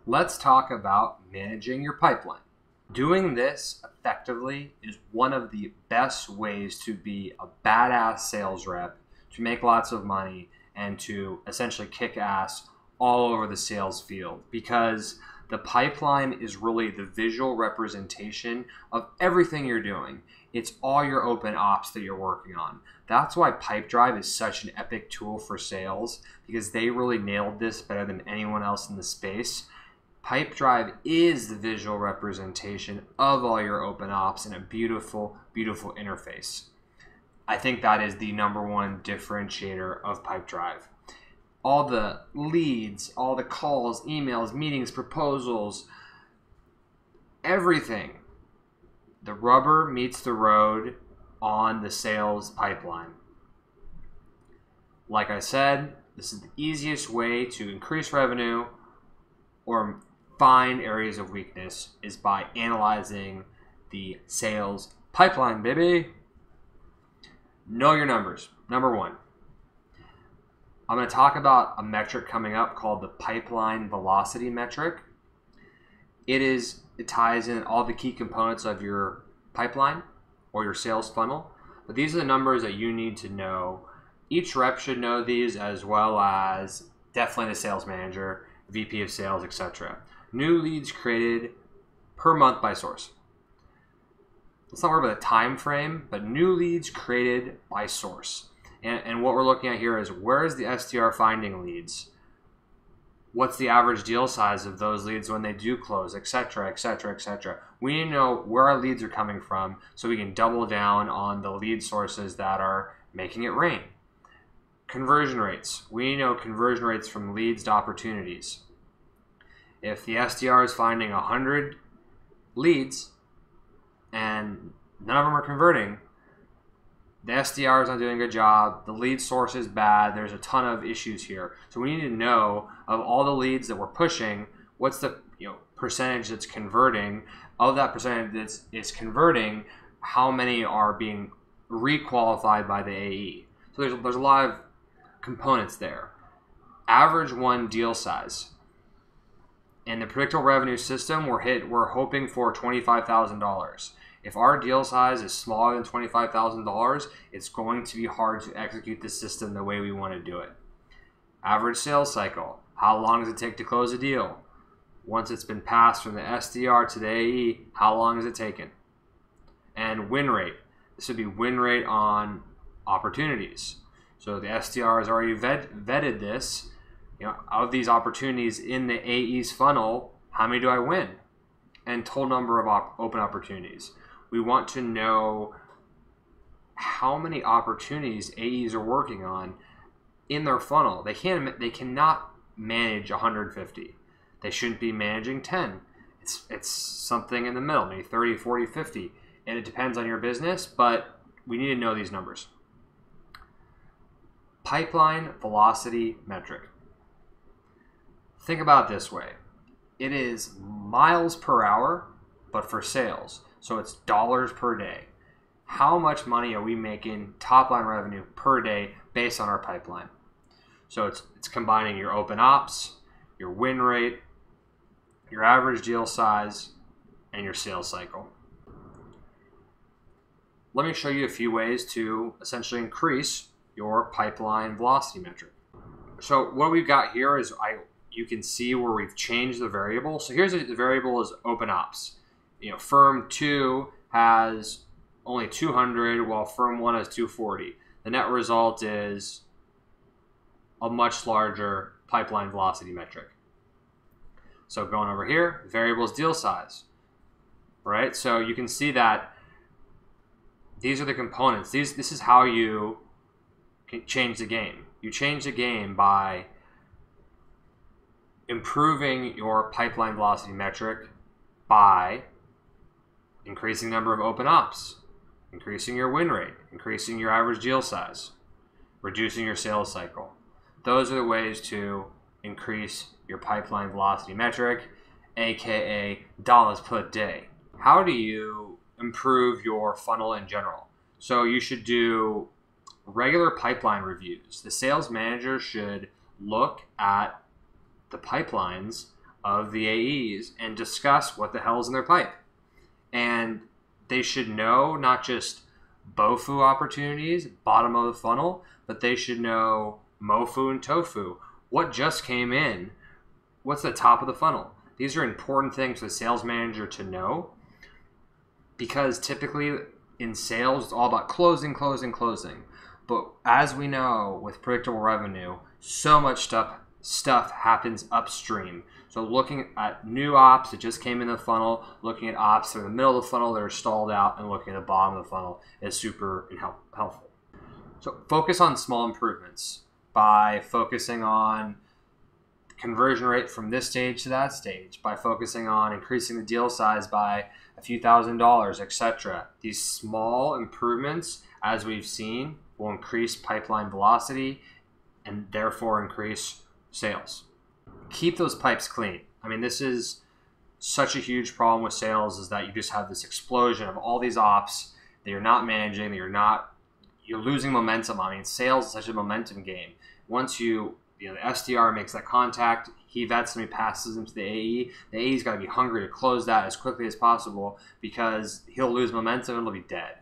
Let's talk about managing your pipeline. Doing this effectively is one of the best ways to be a badass sales rep, to make lots of money, and to essentially kick ass all over the sales field, because the pipeline is really the visual representation of everything you're doing. It's all your open ops that you're working on. That's why Pipedrive is such an epic tool for sales, because they really nailed this better than anyone else in the space. Pipedrive is the visual representation of all your open ops in a beautiful, beautiful interface. I think that is the #1 differentiator of Pipedrive. All the leads, all the calls, emails, meetings, proposals, everything. The rubber meets the road on the sales pipeline. Like I said, this is the easiest way to increase revenue or find areas of weakness is by analyzing the sales pipeline, baby. Know your numbers. #1. I'm going to talk about a metric coming up called the pipeline velocity metric. It ties in all the key components of your pipeline or your sales funnel. But these are the numbers that you need to know. Each rep should know these, as well as definitely the sales manager, VP of sales, etc. New leads created per month by source. Let's not worry about the time frame, but new leads created by source. And what we're looking at here is, where is the SDR finding leads? What's the average deal size of those leads when they do close, etc., etc., etc. We need to know where our leads are coming from so we can double down on the lead sources that are making it rain. Conversion rates. We need to know conversion rates from leads to opportunities. If the SDR is finding 100 leads and none of them are converting, the SDR is not doing a good job, the lead source is bad, there's a ton of issues here. So we need to know, of all the leads that we're pushing, what's the percentage that's converting. Of that percentage that is converting, how many are being requalified by the AE? So there's a lot of components there. Average one deal size. In the predictable revenue system, we're hoping for $25,000. If our deal size is smaller than $25,000, it's going to be hard to execute the system the way we want to do it. Average sales cycle. How long does it take to close a deal? Once it's been passed from the SDR to the AE, how long is it taken? And win rate. This would be win rate on opportunities. So the SDR has already vetted this. Of these opportunities in the AE's funnel, how many do I win? And total number of open opportunities. We want to know how many opportunities AEs are working on in their funnel. They cannot manage 150. They shouldn't be managing 10. It's something in the middle, maybe 30, 40, 50. And it depends on your business, but we need to know these numbers. Pipeline velocity metric. Think about it this way. It is miles per hour, but for sales. So it's dollars per day. How much money are we making top line revenue per day based on our pipeline? So it's combining your open ops, your win rate, your average deal size, and your sales cycle. Let me show you a few ways to essentially increase your pipeline velocity metric. So what we've got here is you can see where we've changed the variable. So here's the variable is open ops. Firm 2 has only 200, while firm 1 has 240. The net result is a much larger pipeline velocity metric. So going over here, variable is deal size, right? So you can see that these are the components. This is how you can change the game. You change the game by improving your pipeline velocity metric by increasing the number of open ops, increasing your win rate, increasing your average deal size, reducing your sales cycle. Those are the ways to increase your pipeline velocity metric, aka dollars per day. How do you improve your funnel in general? So you should do regular pipeline reviews. The sales manager should look at the pipelines of the AEs and discuss what the hell's in their pipe. And they should know not just BOFU opportunities, bottom of the funnel, but they should know MOFU and TOFU. What just came in? What's the top of the funnel? These are important things for the sales manager to know, because typically in sales, it's all about closing. But as we know, with predictable revenue, so much stuff happens upstream. So looking at new ops that just came in the funnel, looking at ops that are in the middle of the funnel that are stalled out, and looking at the bottom of the funnel is super helpful. So focus on small improvements by focusing on conversion rate from this stage to that stage, by focusing on increasing the deal size by a few $1,000s, etc. These small improvements, as we've seen, will increase pipeline velocity and therefore increase sales. Keep those pipes clean. I mean, this is such a huge problem with sales, is that you just have this explosion of all these ops that you're not managing, that you're losing momentum. I mean, sales is such a momentum game. Once the SDR makes that contact, he vets him, he passes him to the AE. The AE's got to be hungry to close that as quickly as possible, because he'll lose momentum and it'll be dead.